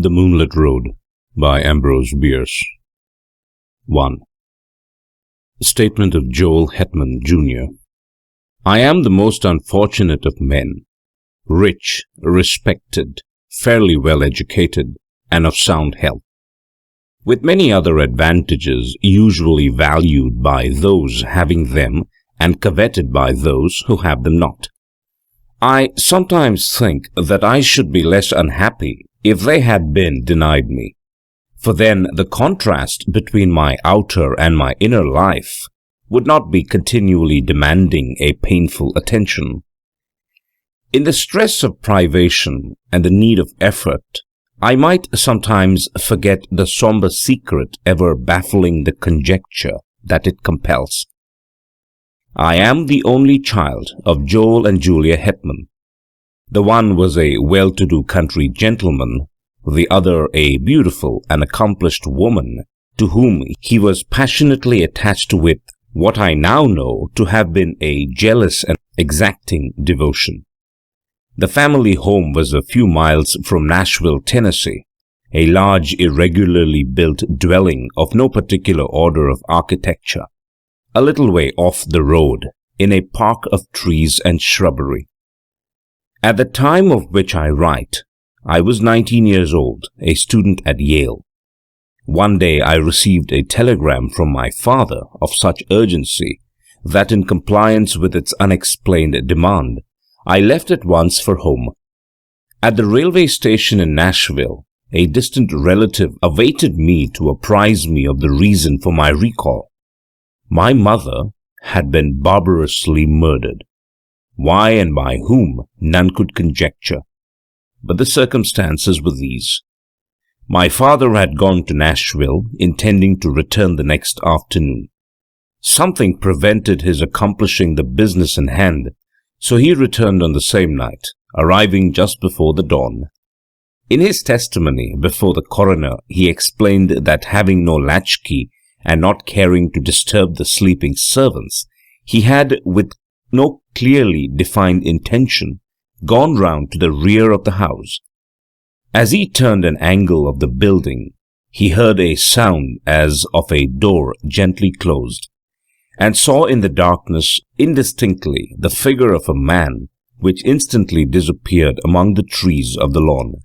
The Moonlit Road by Ambrose Bierce. 1. Statement of Joel Hetman Jr. I am the most unfortunate of men, rich, respected, fairly well educated, and of sound health, with many other advantages usually valued by those having them and coveted by those who have them not. I sometimes think that I should be less unhappy if they had been denied me, for then the contrast between my outer and my inner life would not be continually demanding a painful attention. In the stress of privation and the need of effort, I might sometimes forget the somber secret ever baffling the conjecture that it compels. I am the only child of Joel and Julia Hetman. The one was a well-to-do country gentleman, the other a beautiful and accomplished woman to whom he was passionately attached with what I now know to have been a jealous and exacting devotion. The family home was a few miles from Nashville, Tennessee, a large, irregularly built dwelling of no particular order of architecture, a little way off the road in a park of trees and shrubbery. At the time of which I write, I was 19 years old, a student at Yale. One day I received a telegram from my father of such urgency that in compliance with its unexplained demand, I left at once for home. At the railway station in Nashville, a distant relative awaited me to apprise me of the reason for my recall. My mother had been barbarously murdered. Why and by whom, none could conjecture. But the circumstances were these. My father had gone to Nashville, intending to return the next afternoon. Something prevented his accomplishing the business in hand, so he returned on the same night, arriving just before the dawn. In his testimony before the coroner, he explained that having no latchkey and not caring to disturb the sleeping servants, he had, with no clearly defined intention, gone round to the rear of the house. As he turned an angle of the building, he heard a sound as of a door gently closed, and saw in the darkness indistinctly the figure of a man, which instantly disappeared among the trees of the lawn.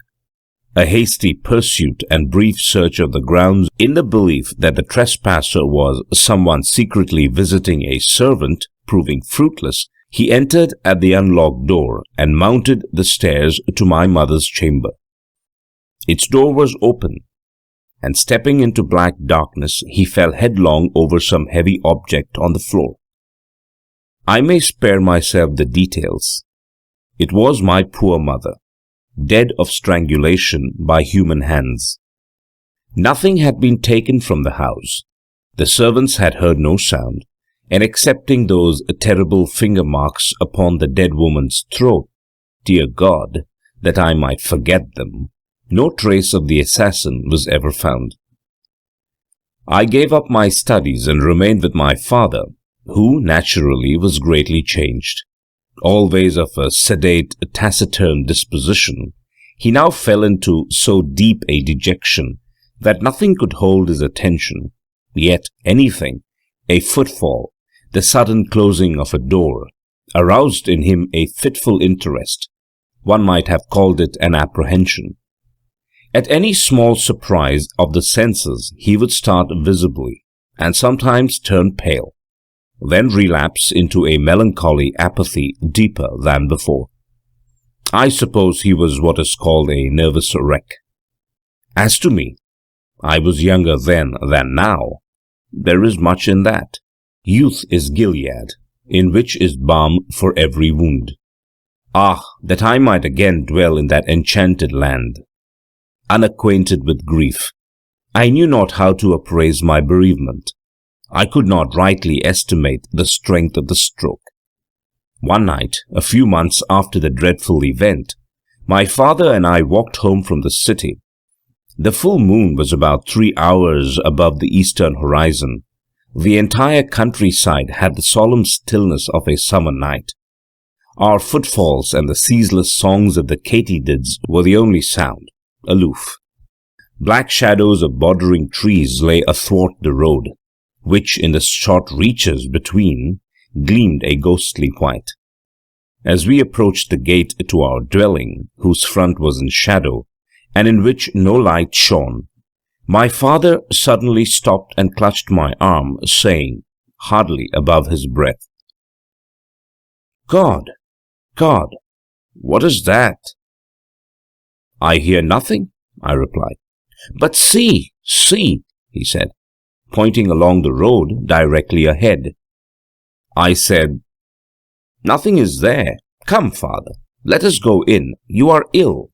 A hasty pursuit and brief search of the grounds, in the belief that the trespasser was someone secretly visiting a servant, proving fruitless, he entered at the unlocked door and mounted the stairs to my mother's chamber. Its door was open, and stepping into black darkness, he fell headlong over some heavy object on the floor. I may spare myself the details. It was my poor mother, dead of strangulation by human hands. Nothing had been taken from the house. The servants had heard no sound, and excepting those terrible finger marks upon the dead woman's throat, dear God, that I might forget them, no trace of the assassin was ever found. I gave up my studies and remained with my father, who naturally was greatly changed. Always of a sedate, taciturn disposition, he now fell into so deep a dejection that nothing could hold his attention, yet anything, a footfall, the sudden closing of a door, aroused in him a fitful interest. One might have called it an apprehension. At any small surprise of the senses, he would start visibly, and sometimes turn pale, then relapse into a melancholy apathy deeper than before. I suppose he was what is called a nervous wreck. As to me, I was younger then than now. There is much in that. Youth is Gilead, in which is balm for every wound. Ah, that I might again dwell in that enchanted land. Unacquainted with grief, I knew not how to appraise my bereavement. I could not rightly estimate the strength of the stroke. One night, a few months after the dreadful event, my father and I walked home from the city. The full moon was about 3 hours above the eastern horizon. The entire countryside had the solemn stillness of a summer night. Our footfalls and the ceaseless songs of the katydids were the only sound, aloof, Black shadows of bordering trees lay athwart the road, which in the short reaches between gleamed a ghostly white. As we approached the gate to our dwelling, whose front was in shadow, and in which no light shone, my father suddenly stopped and clutched my arm, saying, hardly above his breath, "God, God, what is that?" "I hear nothing," I replied. "But see, see," he said, pointing along the road directly ahead. I said, "Nothing is there. Come, father, let us go in. You are ill."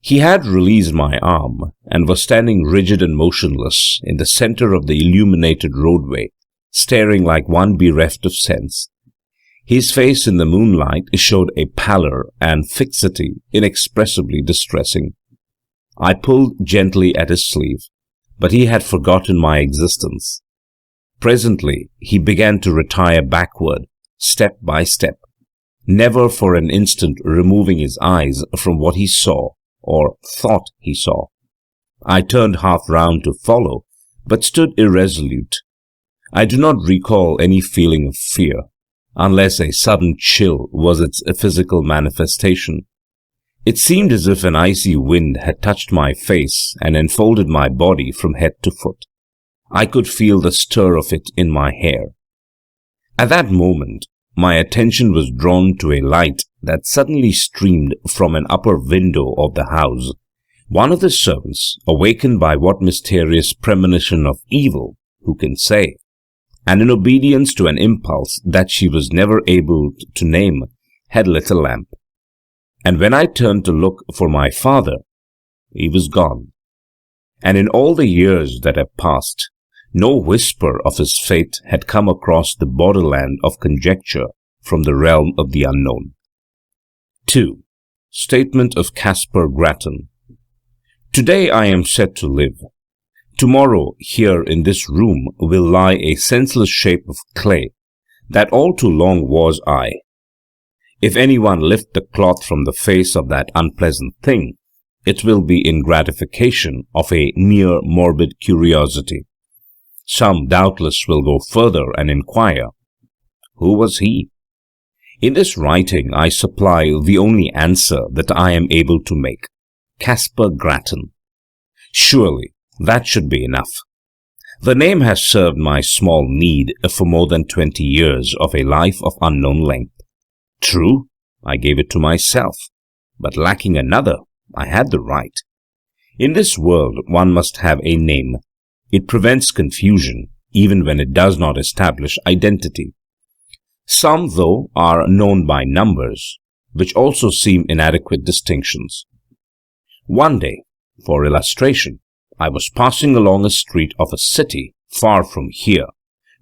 He had released my arm and was standing rigid and motionless in the center of the illuminated roadway, staring like one bereft of sense. His face in the moonlight showed a pallor and fixity inexpressibly distressing. I pulled gently at his sleeve, but he had forgotten my existence. Presently he began to retire backward, step by step, never for an instant removing his eyes from what he saw or thought he saw. I turned half round to follow, but stood irresolute. I do not recall any feeling of fear, unless a sudden chill was its physical manifestation. It seemed as if an icy wind had touched my face and enfolded my body from head to foot. I could feel the stir of it in my hair. At that moment, my attention was drawn to a light that suddenly streamed from an upper window of the house. One of the servants, awakened by what mysterious premonition of evil, who can say, and in obedience to an impulse that she was never able to name, had lit a lamp. And when I turned to look for my father, he was gone. And in all the years that have passed, no whisper of his fate had come across the borderland of conjecture from the realm of the unknown. 2. Statement of Caspar Grattan. Today I am set to live. Tomorrow here in this room will lie a senseless shape of clay that all too long was I. If anyone lift the cloth from the face of that unpleasant thing, it will be in gratification of a mere morbid curiosity. Some doubtless will go further and inquire, who was he? In this writing I supply the only answer that I am able to make. Caspar Grattan. Surely that should be enough. The name has served my small need for more than 20 years of a life of unknown length. True, I gave it to myself, but lacking another, I had the right. In this world one must have a name. It prevents confusion, even when it does not establish identity. Some, though, are known by numbers, which also seem inadequate distinctions. One day, for illustration, I was passing along a street of a city far from here,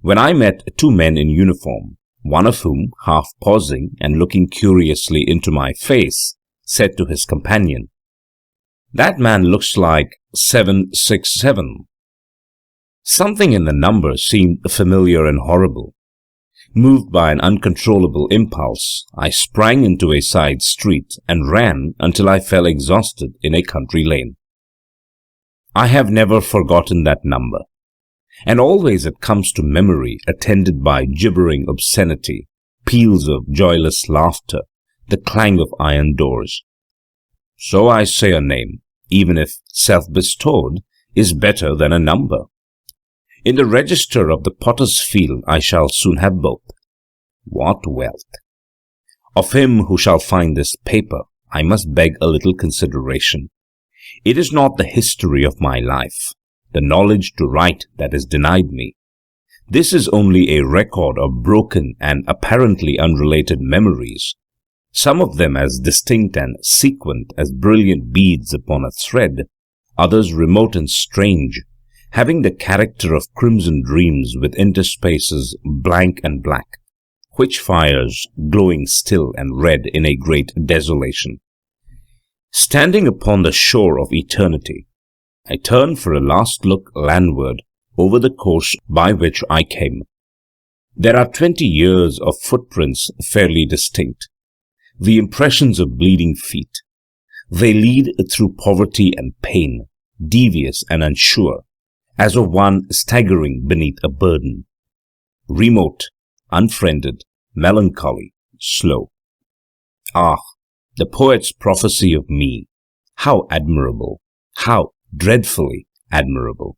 when I met two men in uniform, one of whom, half pausing and looking curiously into my face, said to his companion, "That man looks like 767. Something in the number seemed familiar and horrible. Moved by an uncontrollable impulse, I sprang into a side street and ran until I fell exhausted in a country lane. I have never forgotten that number, and always it comes to memory attended by gibbering obscenity, peals of joyless laughter, the clang of iron doors. So I say a name, even if self-bestowed, is better than a number. In the register of the potter's field I shall soon have both. What wealth! Of him who shall find this paper I must beg a little consideration. It is not the history of my life, the knowledge to write that is denied me. This is only a record of broken and apparently unrelated memories, some of them as distinct and sequent as brilliant beads upon a thread, others remote and strange, having the character of crimson dreams with interspaces blank and black, witch fires glowing still and red in a great desolation. Standing upon the shore of eternity, I turned for a last look landward over the course by which I came. There are 20 years of footprints fairly distinct, the impressions of bleeding feet, They lead through poverty and pain, devious and unsure, as of one staggering beneath a burden. Remote, unfriended, melancholy, slow. Ah, the poet's prophecy of me, how admirable, how dreadfully admirable.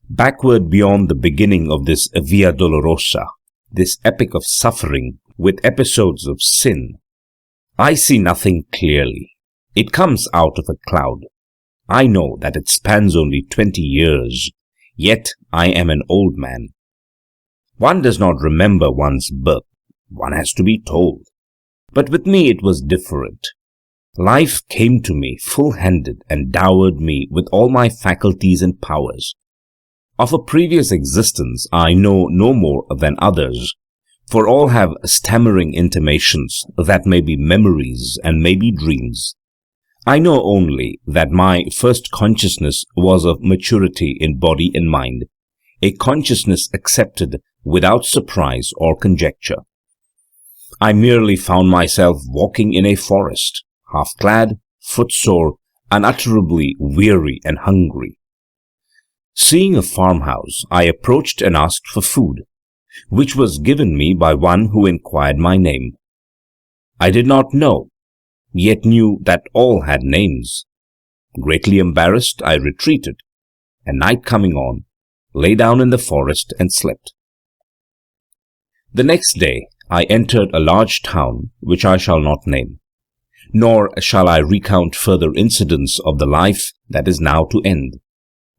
Backward beyond the beginning of this Via Dolorosa, this epic of suffering with episodes of sin, I see nothing clearly. It comes out of a cloud. I know that it spans only 20 years, yet I am an old man. One does not remember one's birth. One has to be told. But with me it was different. Life came to me full-handed and dowered me with all my faculties and powers. Of a previous existence I know no more than others, for all have stammering intimations that may be memories and may be dreams. I know only that my first consciousness was of maturity in body and mind, a consciousness accepted without surprise or conjecture. I merely found myself walking in a forest, half-clad, footsore, unutterably weary and hungry. Seeing a farmhouse, I approached and asked for food, which was given me by one who inquired my name. I did not know, yet knew that all had names. Greatly embarrassed, I retreated, and night coming on, lay down in the forest and slept. The next day, I entered a large town which I shall not name, nor shall I recount further incidents of the life that is now to end,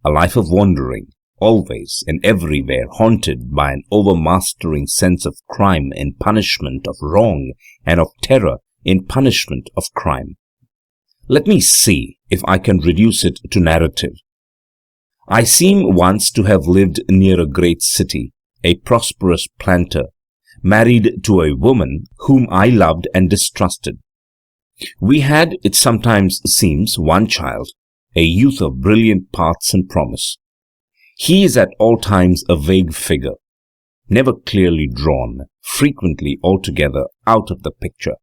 a life of wandering, always and everywhere haunted by an overmastering sense of crime in punishment of wrong and of terror in punishment of crime. Let me see if I can reduce it to narrative. I seem once to have lived near a great city, a prosperous planter, married to a woman whom I loved and distrusted. We had, it sometimes seems, one child, a youth of brilliant parts and promise. He is at all times a vague figure, never clearly drawn, frequently altogether out of the picture.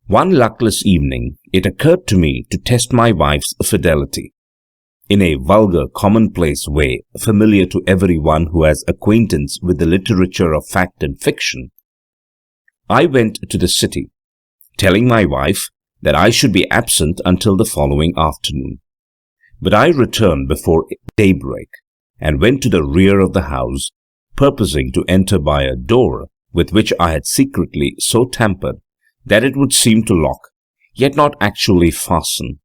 One luckless evening, it occurred to me to test my wife's fidelity. In a vulgar, commonplace way, familiar to everyone who has acquaintance with the literature of fact and fiction, I went to the city, telling my wife that I should be absent until the following afternoon. But I returned before daybreak, and went to the rear of the house, purposing to enter by a door with which I had secretly so tampered that it would seem to lock, yet not actually fasten.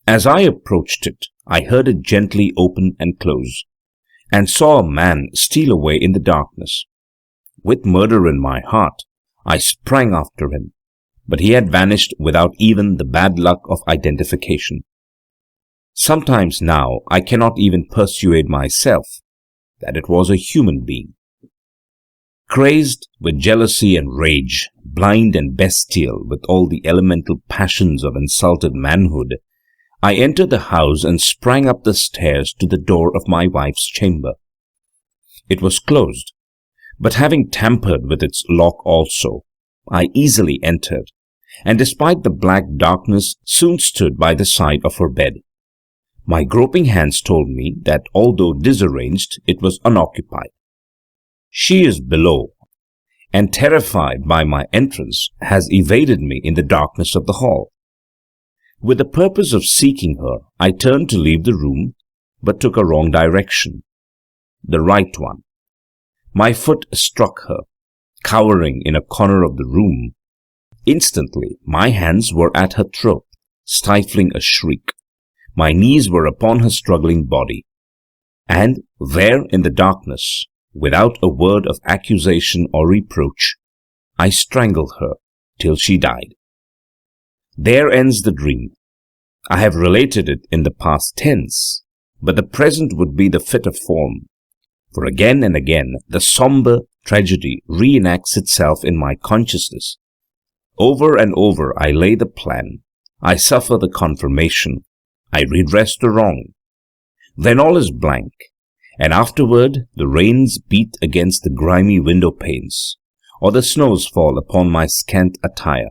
As I approached it, I heard it gently open and close, and saw a man steal away in the darkness. With murder in my heart, I sprang after him, but he had vanished without even the bad luck of identification. Sometimes now I cannot even persuade myself that it was a human being. Crazed with jealousy and rage, blind and bestial with all the elemental passions of insulted manhood, I entered the house and sprang up the stairs to the door of my wife's chamber. It was closed, but having tampered with its lock also, I easily entered, and despite the black darkness soon stood by the side of her bed. My groping hands told me that although disarranged, it was unoccupied. She is below, and terrified by my entrance, has evaded me in the darkness of the hall. With the purpose of seeking her, I turned to leave the room, but took a wrong direction, the right one. My foot struck her, cowering in a corner of the room. Instantly, my hands were at her throat, stifling a shriek. My knees were upon her struggling body, and there in the darkness, without a word of accusation or reproach, I strangled her till she died. There ends the dream. I have related it in the past tense, but the present would be the fitter form, for again and again the sombre tragedy reenacts itself in my consciousness. Over and over I lay the plan, I suffer the confirmation, I redress the wrong. Then all is blank, and afterward the rains beat against the grimy window panes, or the snows fall upon my scant attire.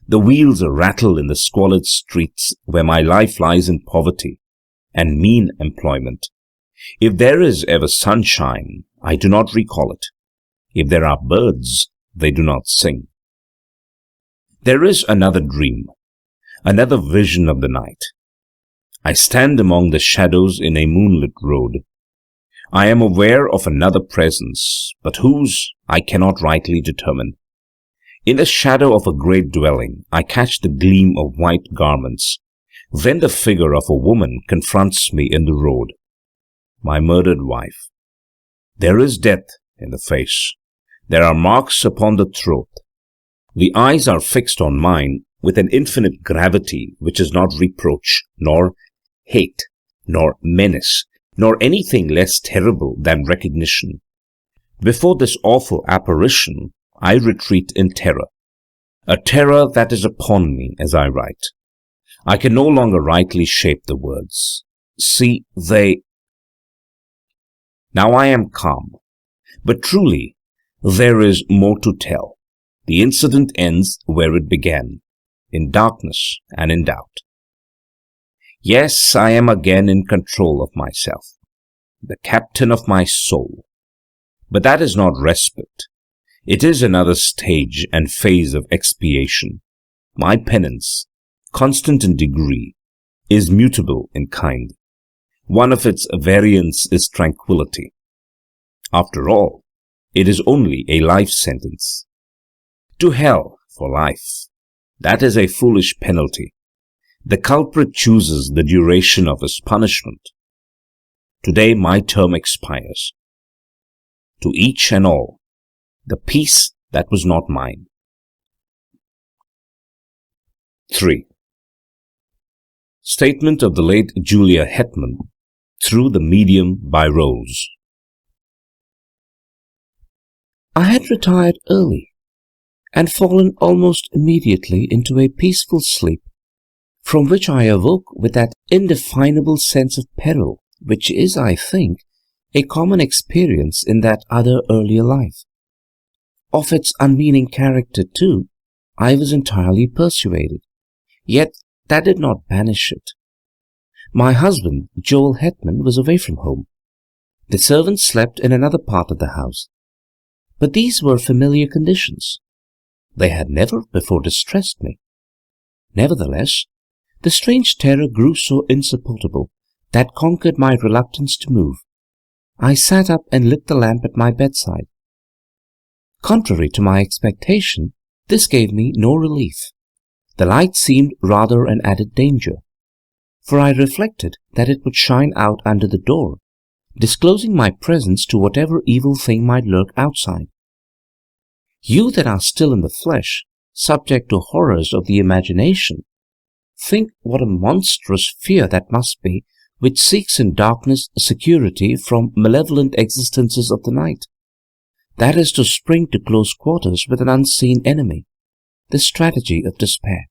The wheels rattle in the squalid streets where my life lies in poverty and mean employment. If there is ever sunshine, I do not recall it. If there are birds, they do not sing. There is another dream, another vision of the night. I stand among the shadows in a moonlit road. I am aware of another presence, but whose I cannot rightly determine. In the shadow of a great dwelling, I catch the gleam of white garments. Then the figure of a woman confronts me in the road. My murdered wife. There is death in the face. There are marks upon the throat. The eyes are fixed on mine with an infinite gravity which is not reproach, nor hate, nor menace, nor anything less terrible than recognition. Before this awful apparition, I retreat in terror, a terror that is upon me as I write. I can no longer rightly shape the words. See, Now I am calm, but truly there is more to tell. The incident ends where it began, in darkness and in doubt. Yes, I am again in control of myself, the captain of my soul. But that is not respite. It is another stage and phase of expiation. My penance, constant in degree, is mutable in kind. One of its variants is tranquility. After all, it is only a life sentence. To hell for life. That is a foolish penalty. The culprit chooses the duration of his punishment. Today my term expires. To each and all, the peace that was not mine. 3. Statement of the late Julia Hetman through the medium by Rose. I had retired early and fallen almost immediately into a peaceful sleep, from which I awoke with that indefinable sense of peril which is, I think, a common experience in that other earlier life. Of its unmeaning character, too, I was entirely persuaded, yet that did not banish it. My husband, Joel Hetman, was away from home. The servants slept in another part of the house. But these were familiar conditions. They had never before distressed me. Nevertheless, the strange terror grew so insupportable that conquered my reluctance to move. I sat up and lit the lamp at my bedside. Contrary to my expectation, this gave me no relief. The light seemed rather an added danger, for I reflected that it would shine out under the door, disclosing my presence to whatever evil thing might lurk outside. You that are still in the flesh, subject to horrors of the imagination, think what a monstrous fear that must be which seeks in darkness security from malevolent existences of the night. That is to spring to close quarters with an unseen enemy, the strategy of despair.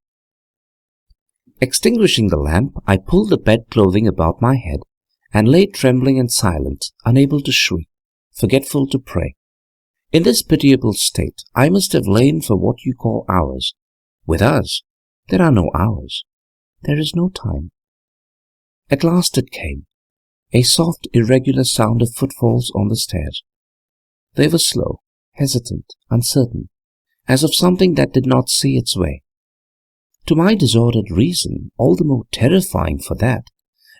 Extinguishing the lamp, I pulled the bed-clothing about my head and lay trembling and silent, unable to shriek, forgetful to pray. In this pitiable state, I must have lain for what you call hours. With us, there are no hours. There is no time. At last it came, a soft, irregular sound of footfalls on the stairs. They were slow, hesitant, uncertain, as of something that did not see its way. To my disordered reason, all the more terrifying for that,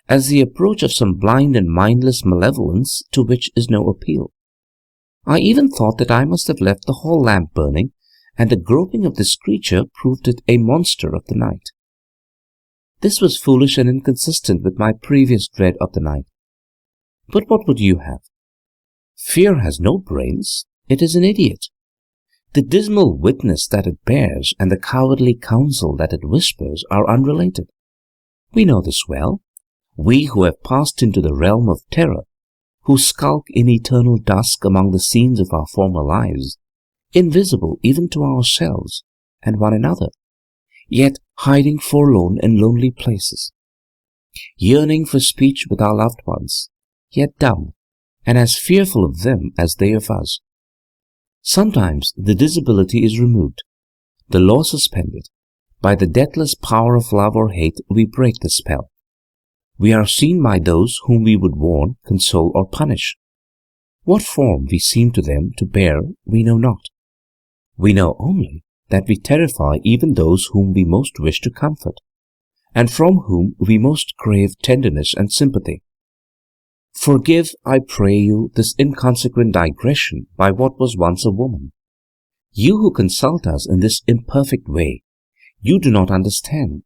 as the approach of some blind and mindless malevolence to which is no appeal. I even thought that I must have left the hall lamp burning, and the groping of this creature proved it a monster of the night. This was foolish and inconsistent with my previous dread of the night. But what would you have? Fear has no brains. It is an idiot. The dismal witness that it bears and the cowardly counsel that it whispers are unrelated. We know this well, we who have passed into the realm of terror, who skulk in eternal dusk among the scenes of our former lives, invisible even to ourselves and one another, yet hiding forlorn in lonely places, yearning for speech with our loved ones, yet dumb, and as fearful of them as they of us. Sometimes the disability is removed, the law suspended, By the deathless power of love or hate, we break the spell. We are seen by those whom we would warn, console, or punish. What form we seem to them to bear, we know not. We know only that we terrify even those whom we most wish to comfort, and from whom we most crave tenderness and sympathy. Forgive, I pray you, this inconsequent digression by what was once a woman. You who consult us in this imperfect way, you do not understand.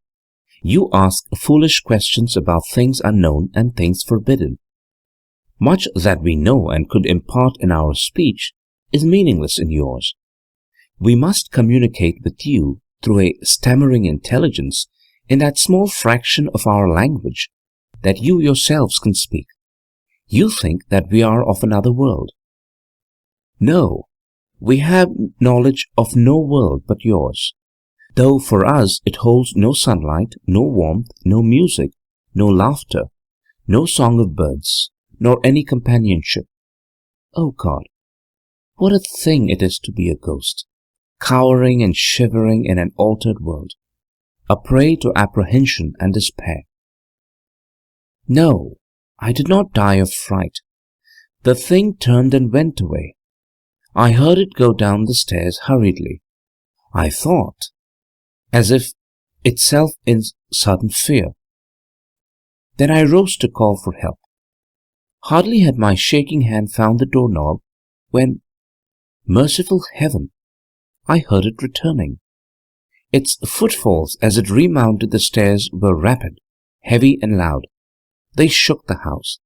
You ask foolish questions about things unknown and things forbidden. Much that we know and could impart in our speech is meaningless in yours. We must communicate with you through a stammering intelligence in that small fraction of our language that you yourselves can speak. You think that we are of another world. No, we have knowledge of no world but yours, though for us it holds no sunlight, no warmth, no music, no laughter, no song of birds, nor any companionship. Oh God, what a thing it is to be a ghost, cowering and shivering in an altered world, a prey to apprehension and despair. No, I did not die of fright. The thing turned and went away. I heard it go down the stairs hurriedly. I thought, as if itself in sudden fear. Then I rose to call for help. Hardly had my shaking hand found the doorknob when, merciful heaven, I heard it returning. Its footfalls as it remounted the stairs were rapid, heavy and loud. They shook the house.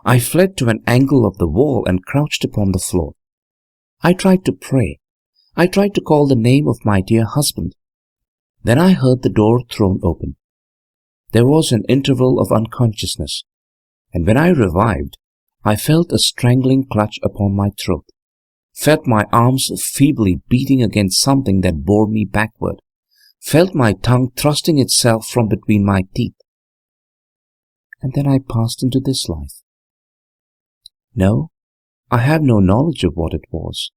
I fled to an angle of the wall and crouched upon the floor. I tried to pray. I tried to call the name of my dear husband. Then I heard the door thrown open. There was an interval of unconsciousness, and when I revived, I felt a strangling clutch upon my throat, felt my arms feebly beating against something that bore me backward, felt my tongue thrusting itself from between my teeth. And then I passed into this life. No, I have no knowledge of what it was.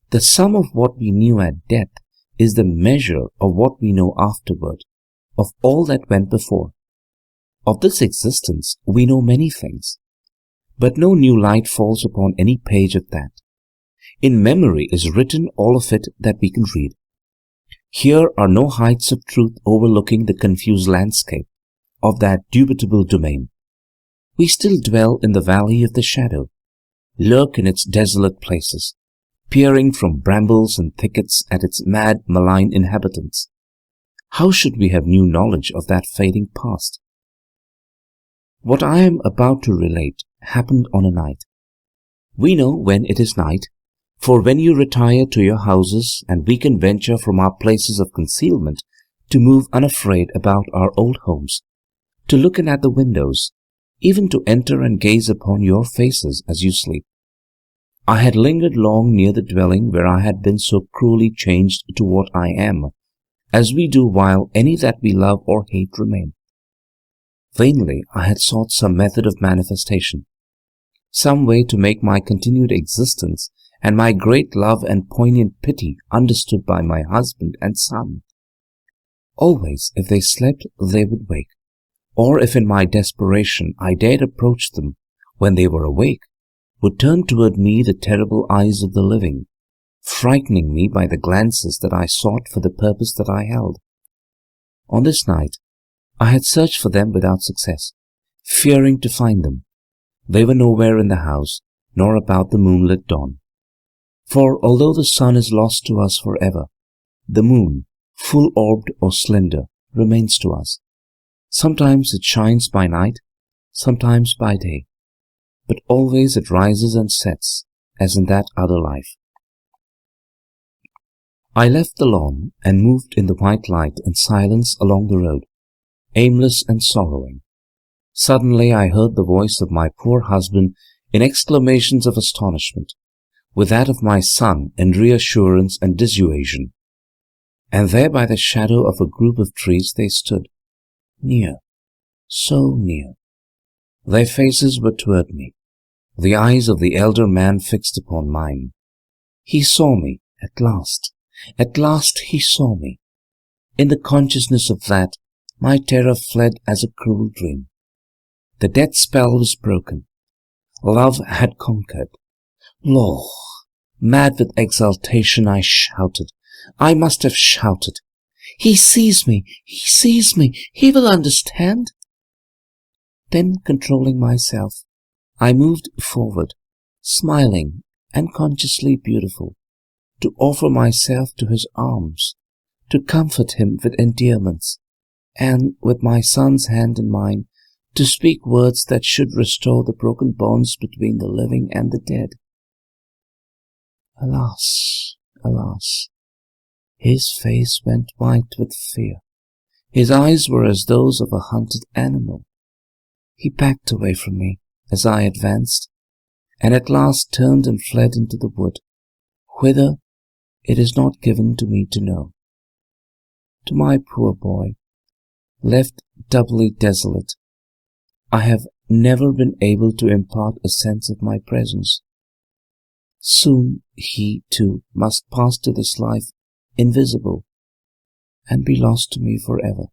The sum of what we knew at death is the measure of what we know afterward, of all that went before. Of this existence we know many things, but no new light falls upon any page of that. In memory is written all of it that we can read. Here are no heights of truth overlooking the confused landscape of that dubitable domain. We still dwell in the valley of the shadow, lurk in its desolate places, peering from brambles and thickets at its mad, malign inhabitants. How should we have new knowledge of that fading past? What I am about to relate happened on a night. We know when it is night, for when you retire to your houses and we can venture from our places of concealment to move unafraid about our old homes, to look in at the windows, even to enter and gaze upon your faces as you sleep. I had lingered long near the dwelling where I had been so cruelly changed to what I am, as we do while any that we love or hate remain. Vainly I had sought some method of manifestation, some way to make my continued existence and my great love and poignant pity understood by my husband and son. Always, if they slept, they would wake, or if in my desperation I dared approach them when they were awake, would turn toward me the terrible eyes of the living, frightening me by the glances that I sought for the purpose that I held. On this night, I had searched for them without success, fearing to find them. They were nowhere in the house, nor about the moonlit dawn. For although the sun is lost to us forever, the moon, full-orbed or slender, remains to us. Sometimes it shines by night, sometimes by day, but always it rises and sets, as in that other life. I left the lawn and moved in the white light and silence along the road, aimless and sorrowing. Suddenly I heard the voice of my poor husband in exclamations of astonishment, with that of my son in reassurance and dissuasion. And there by the shadow of a group of trees they stood, near, so near. Their faces were toward me, the eyes of the elder man fixed upon mine. He saw me, at last he saw me. In the consciousness of that, my terror fled as a cruel dream. The death spell was broken. Love had conquered. Lo! Mad with exultation, I shouted. I must have shouted. He sees me! He sees me! He will understand! Then, controlling myself, I moved forward, smiling and consciously beautiful, to offer myself to his arms, to comfort him with endearments, and, with my son's hand in mine, to speak words that should restore the broken bonds between the living and the dead. Alas, alas! His face went white with fear. His eyes were as those of a hunted animal. He backed away from me as I advanced, and at last turned and fled into the wood, whither it is not given to me to know. To my poor boy, left doubly desolate, I have never been able to impart a sense of my presence. Soon he, too, must pass to this life invisible and be lost to me forever.